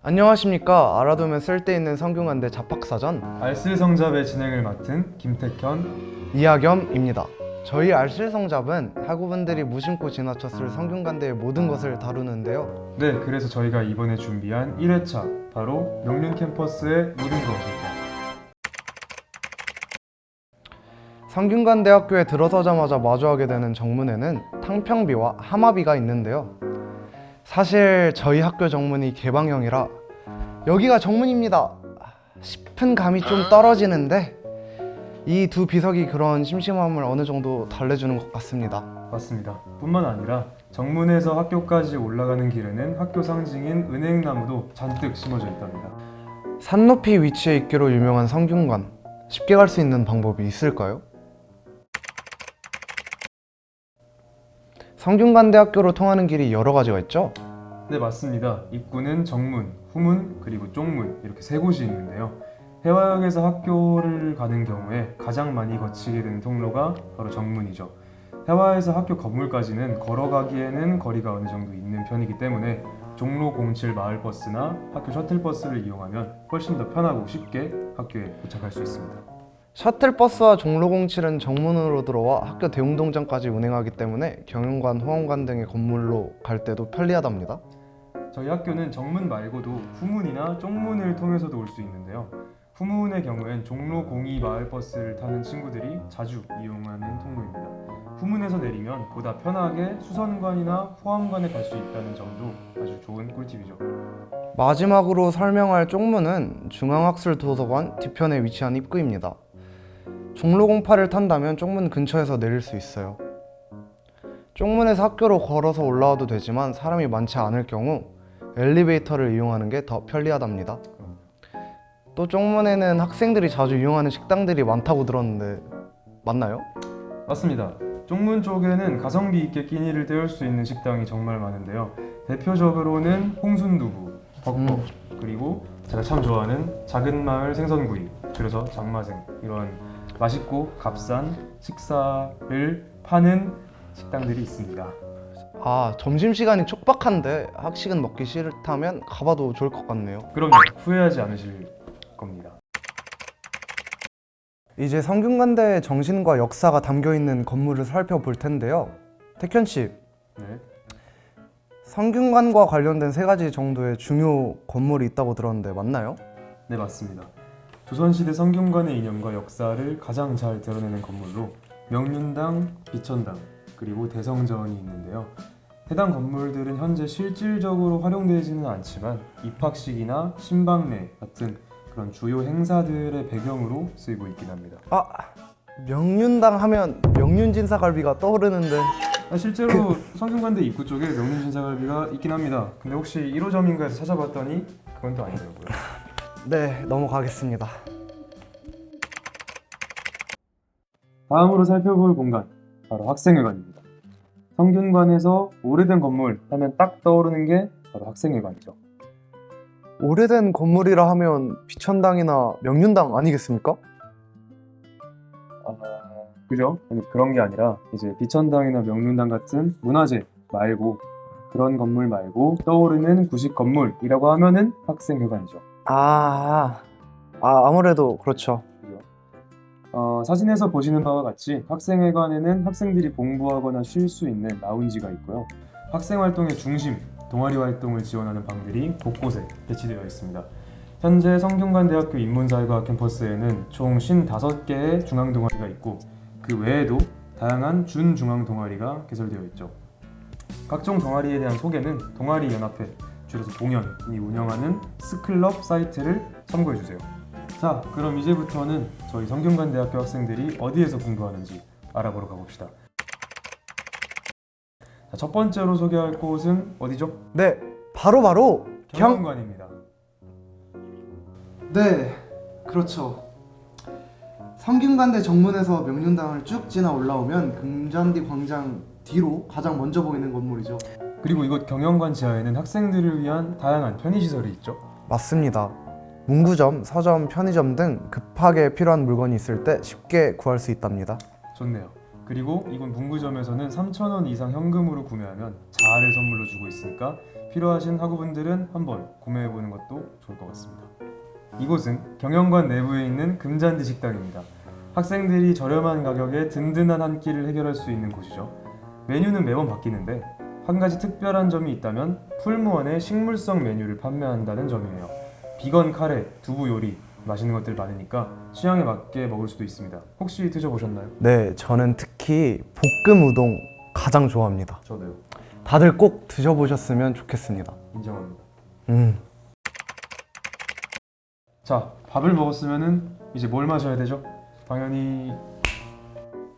안녕하십니까. 알아두면 쓸데있는 성균관대 잡학사전 알쓸성잡의 진행을 맡은 김택현. 이하겸입니다. 저희 알쓸성잡은 학우분들이 무심코 지나쳤을 성균관대의 모든 것을 다루는데요. 네, 그래서 저희가 이번에 준비한 1회차 바로 명륜 캠퍼스의 모든 것입니다. 성균관대학교에 들어서자마자 마주하게 되는 정문에는 탕평비와 하마비가 있는데요. 사실 저희 학교 정문이 개방형이라 여기가 정문입니다 싶은 감이 좀 떨어지는데 이 두 비석이 그런 심심함을 어느 정도 달래주는 것 같습니다. 맞습니다. 뿐만 아니라 정문에서 학교까지 올라가는 길에는 학교 상징인 은행나무도 잔뜩 심어져 있답니다. 산 높이 위치해 있기로 유명한 성균관, 쉽게 갈 수 있는 방법이 있을까요? 성균관대학교로 통하는 길이 여러 가지가 있죠? 네, 맞습니다. 입구는 정문, 후문, 그리고 쪽문 이렇게 세 곳이 있는데요. 해화역에서 학교를 가는 경우에 가장 많이 거치게 되는 통로가 바로 정문이죠. 해화에서 학교 건물까지는 걸어가기에는 거리가 어느 정도 있는 편이기 때문에 종로 07 마을버스나 학교 셔틀버스를 이용하면 훨씬 더 편하고 쉽게 학교에 도착할 수 있습니다. 셔틀버스와 종로07은 정문으로 들어와 학교 대웅동장까지 운행하기 때문에 경영관, 호원관 등의 건물로 갈 때도 편리하답니다. 저희 학교는 정문 말고도 후문이나 쪽문을 통해서도 올 수 있는데요. 후문의 경우엔 종로 02 마을버스를 타는 친구들이 자주 이용하는 통로입니다. 후문에서 내리면 보다 편하게 수선관이나 호암관에 갈 수 있다는 점도 아주 좋은 꿀팁이죠. 마지막으로 설명할 쪽문은 중앙학술도서관 뒤편에 위치한 입구입니다. 종로 08을 탄다면 쪽문 근처에서 내릴 수 있어요. 쪽문에서 학교로 걸어서 올라와도 되지만 사람이 많지 않을 경우 엘리베이터를 이용하는 게 더 편리하답니다. 또 쪽문에는 학생들이 자주 이용하는 식당들이 많다고 들었는데 맞나요? 맞습니다. 쪽문 쪽에는 가성비 있게 끼니를 때울 수 있는 식당이 정말 많은데요. 대표적으로는 홍순두부, 벅벅, 그리고 제가 참 좋아하는 작은 마을 생선구이, 그래서 장마생, 이런 맛있고 값싼 식사를 파는 식당들이 있습니다. 점심시간이 촉박한데 학식은 먹기 싫다면 가봐도 좋을 것 같네요. 그럼요, 후회하지 않으실 겁니다. 이제 성균관대의 정신과 역사가 담겨있는 건물을 살펴볼 텐데요. 태현씨, 네. 성균관과 관련된 3가지 정도의 중요 건물이 있다고 들었는데 맞나요? 네, 맞습니다. 조선시대 성균관의 이념과 역사를 가장 잘 드러내는 건물로 명륜당, 비천당, 그리고 대성전이 있는데요. 해당 건물들은 현재 실질적으로 활용되지는 않지만 입학식이나 신방례 같은 그런 주요 행사들의 배경으로 쓰이고 있긴 합니다. 명륜당 하면 명륜진사갈비가 떠오르는데 실제로 성균관대 입구 쪽에 명륜진사갈비가 있긴 합니다. 근데 혹시 1호점인가에서 찾아봤더니 그건 또 아니더라고요. 네, 넘어가겠습니다. 다음으로 살펴볼 공간, 바로 학생회관입니다. 성균관에서 오래된 건물 하면 딱 떠오르는 게 바로 학생회관이죠. 오래된 건물이라 하면 비천당이나 명륜당 아니겠습니까? 그죠? 아니, 그런 게 아니라 이제 비천당이나 명륜당 같은 문화재 말고 그런 건물 말고 떠오르는 구식 건물이라고 하면은 학생회관이죠. 아무래도 그렇죠. 사진에서 보시는 바와 같이 학생회관에는 학생들이 공부하거나 쉴 수 있는 라운지가 있고요. 학생활동의 중심, 동아리 활동을 지원하는 방들이 곳곳에 배치되어 있습니다. 현재 성균관대학교 인문사회과학 캠퍼스에는 총 55개의 중앙동아리가 있고 그 외에도 다양한 준중앙 동아리가 개설되어 있죠. 각종 동아리에 대한 소개는 동아리연합회, 줄여서 동연이 운영하는 스클럽 사이트를 참고해주세요. 자, 그럼 이제부터는 저희 성균관대학교 학생들이 어디에서 공부하는지 알아보러 가봅시다. 자, 첫 번째로 소개할 곳은 어디죠? 네, 바로 경영관입니다. 네, 그렇죠. 성균관대 정문에서 명륜당을 쭉 지나 올라오면 금잔디 광장 뒤로 가장 먼저 보이는 건물이죠. 그리고 이곳 경영관 지하에는 학생들을 위한 다양한 편의시설이 있죠. 맞습니다. 문구점, 서점, 편의점 등 급하게 필요한 물건이 있을 때 쉽게 구할 수 있답니다. 좋네요. 그리고 이곳 문구점에서는 3,000원 이상 현금으로 구매하면 자아를 선물로 주고 있으니까 필요하신 학우분들은 한번 구매해보는 것도 좋을 것 같습니다. 이곳은 경영관 내부에 있는 금잔디 식당입니다. 학생들이 저렴한 가격에 든든한 한 끼를 해결할 수 있는 곳이죠. 메뉴는 매번 바뀌는데 한 가지 특별한 점이 있다면 풀무원의 식물성 메뉴를 판매한다는 점이에요. 비건 카레, 두부 요리, 맛있는 것들 많으니까 취향에 맞게 먹을 수도 있습니다. 혹시 드셔보셨나요? 네, 저는 특히 볶음 우동 가장 좋아합니다. 저도요. 다들 꼭 드셔보셨으면 좋겠습니다. 인정합니다. 음. 자, 밥을 먹었으면은 이제 뭘 마셔야 되죠? 당연히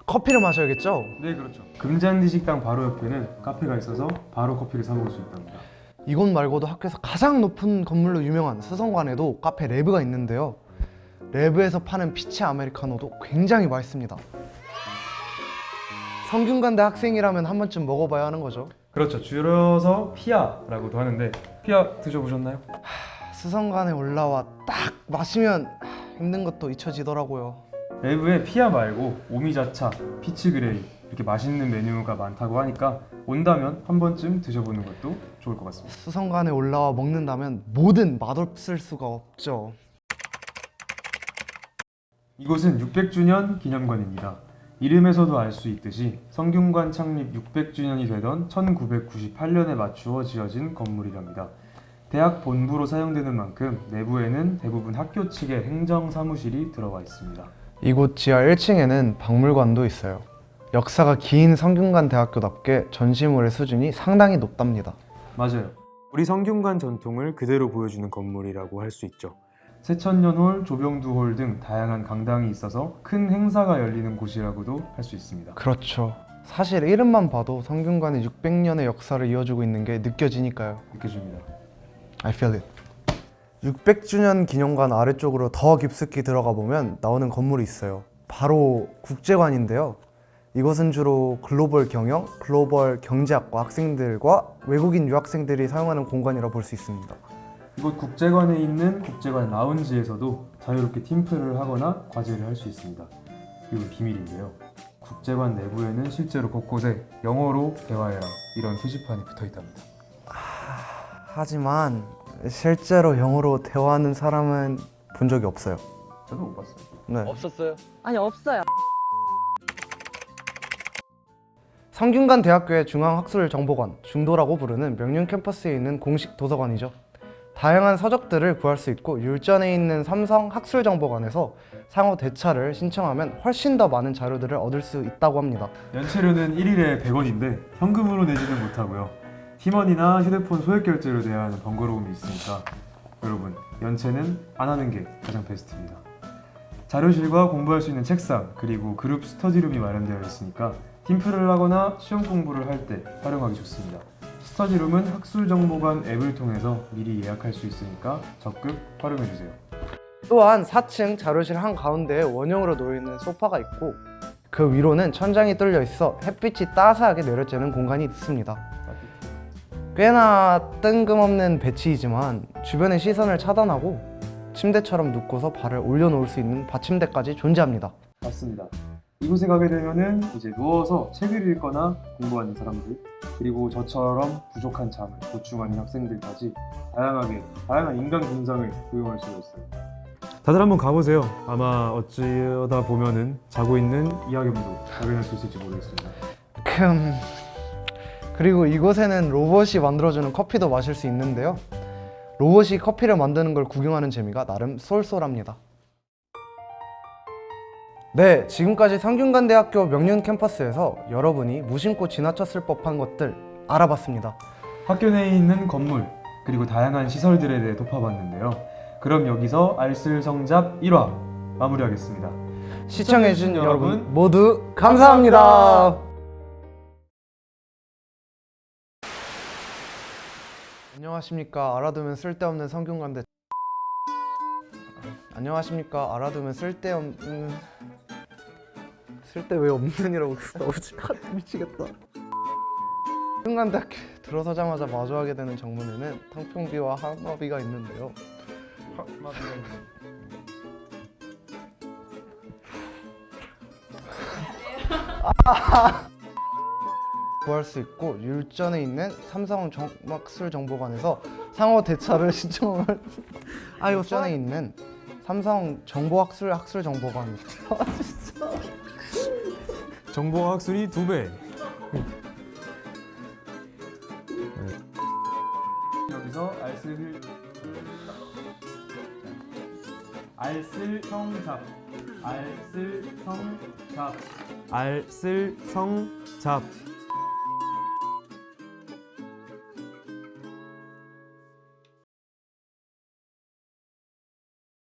커피를 마셔야겠죠? 네, 그렇죠. 금잔디 식당 바로 옆에는 카페가 있어서 바로 커피를 사 먹을 수 있답니다. 이곳 말고도 학교에서 가장 높은 건물로 유명한 수성관에도 카페 레브가 있는데요. 레브에서 파는 피치 아메리카노도 굉장히 맛있습니다. 성균관대 학생이라면 한 번쯤 먹어봐야 하는 거죠. 그렇죠. 줄여서 피아라고도 하는데 피아 드셔보셨나요? 수성관에 올라와 딱 마시면 힘든 것도 잊혀지더라고요. 레브에 피아 말고 오미자차, 피치그레이 이렇게 맛있는 메뉴가 많다고 하니까 온다면 한 번쯤 드셔보는 것도 좋을 것 같습니다. 수성관에 올라와 먹는다면 뭐든 맛없을 수가 없죠. 이곳은 600주년 기념관입니다. 이름에서도 알 수 있듯이 성균관 창립 600주년이 되던 1998년에 맞추어 지어진 건물이랍니다. 대학 본부로 사용되는 만큼 내부에는 대부분 학교 측의 행정 사무실이 들어가 있습니다. 이곳 지하 1층에는 박물관도 있어요. 역사가 긴 성균관 대학교답게 전시물의 수준이 상당히 높답니다. 맞아요. 우리 성균관 전통을 그대로 보여주는 건물이라고 할 수 있죠. 세천년홀, 조병두홀 등 다양한 강당이 있어서 큰 행사가 열리는 곳이라고도 할 수 있습니다. 그렇죠. 사실 이름만 봐도 성균관이 600년의 역사를 이어주고 있는 게 느껴지니까요. 느껴집니다. I feel it. 600주년 기념관 아래쪽으로 더 깊숙이 들어가 보면 나오는 건물이 있어요. 바로 국제관인데요. 이것은 주로 글로벌 경영, 글로벌 경제학과 학생들과 외국인 유학생들이 사용하는 공간이라 볼 수 있습니다. 이곳 국제관에 있는 국제관 라운지에서도 자유롭게 팀플을 하거나 과제를 할 수 있습니다. 이건 비밀인데요. 국제관 내부에는 실제로 곳곳에 영어로 대화해라 이런 표지판이 붙어 있답니다. 하지만 실제로 영어로 대화하는 사람은 본 적이 없어요. 저도 못 봤어요. 네. 없었어요? 아니 없어요. 성균관 대학교의 중앙학술정보관, 중도라고 부르는 명륜 캠퍼스에 있는 공식 도서관이죠. 다양한 서적들을 구할 수 있고 율전에 있는 삼성 학술정보관에서 상호 대차를 신청하면 훨씬 더 많은 자료들을 얻을 수 있다고 합니다. 연체료는 1일에 100원인데 현금으로 내지는 못하고요. 팀원이나 휴대폰 소액 결제로 내야 하는 번거로움이 있으니까 여러분 연체는 안 하는 게 가장 베스트입니다. 자료실과 공부할 수 있는 책상 그리고 그룹 스터디룸이 마련되어 있으니까 팀플을 하거나 시험 공부를 할 때 활용하기 좋습니다. 스터디룸은 학술정보관 앱을 통해서 미리 예약할 수 있으니까 적극 활용해주세요. 또한 4층 자료실 한가운데에 원형으로 놓여있는 소파가 있고 그 위로는 천장이 뚫려 있어 햇빛이 따스하게 내려쬐는 공간이 있습니다. 꽤나 뜬금없는 배치이지만 주변의 시선을 차단하고 침대처럼 눕고서 발을 올려놓을 수 있는 받침대까지 존재합니다. 맞습니다. 이곳에 가게 되면은 이제 누워서 책을 읽거나 공부하는 사람들 그리고 저처럼 부족한 잠을 보충하는 학생들까지 다양한 인간 군상을 고용할 수가 있어요. 다들 한번 가보세요. 아마 어쩌다 보면은 자고 있는 이학연도 발견할 수 있을지 모르겠습니다. 그리고 이곳에는 로봇이 만들어주는 커피도 마실 수 있는데요. 로봇이 커피를 만드는 걸 구경하는 재미가 나름 쏠쏠합니다. 네, 지금까지 성균관대학교 명륜 캠퍼스에서 여러분이 무심코 지나쳤을 법한 것들 알아봤습니다. 학교 내에 있는 건물 그리고 다양한 시설들에 대해 돋아봤는데요. 그럼 여기서 알쓸성잡 1화 마무리하겠습니다. 시청해주신 여러분 모두 감사합니다. 안녕하십니까. 알아두면 쓸데없는 성균관대. 안녕하십니까. 알아두면 쓸데 왜 없는이라고 나오지? 미치겠다. 성균관대학교 들어서자마자 마주하게 되는 정문에는 탕평비와 한마비가 있는데요. 구할 수 있고 율전에 있는 삼성원 정보학술정보관에서 상호 대차를 신청을 율전에 있는 삼성 정보학술정보관 정보 학술이 2배. 여기서 알쓸성잡